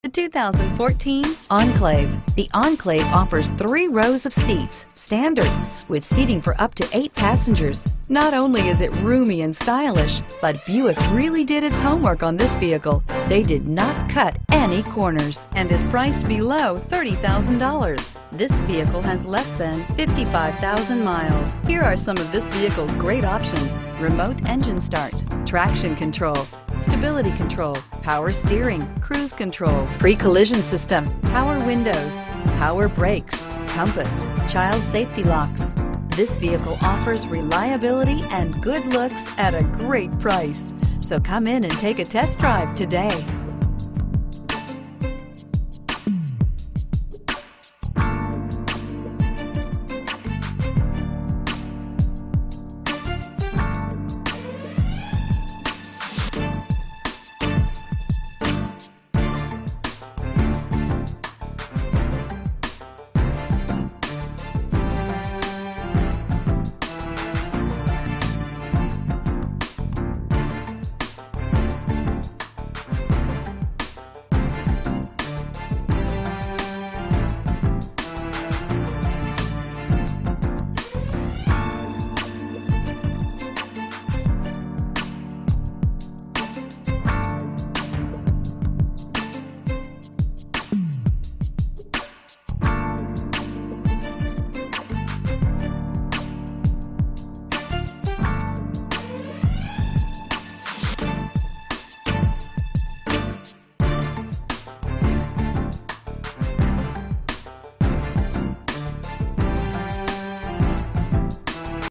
The 2014 Enclave. The Enclave offers 3 rows of seats, standard, with seating for up to 8 passengers. Not only is it roomy and stylish, but Buick really did its homework on this vehicle. They did not cut any corners and is priced below $30,000. This vehicle has less than 55,000 miles. Here are some of this vehicle's great options: remote engine start, traction control, stability control, power steering, cruise control, pre-collision system, power windows, power brakes, compass, child safety locks. This vehicle offers reliability and good looks at a great price. So come in and take a test drive today.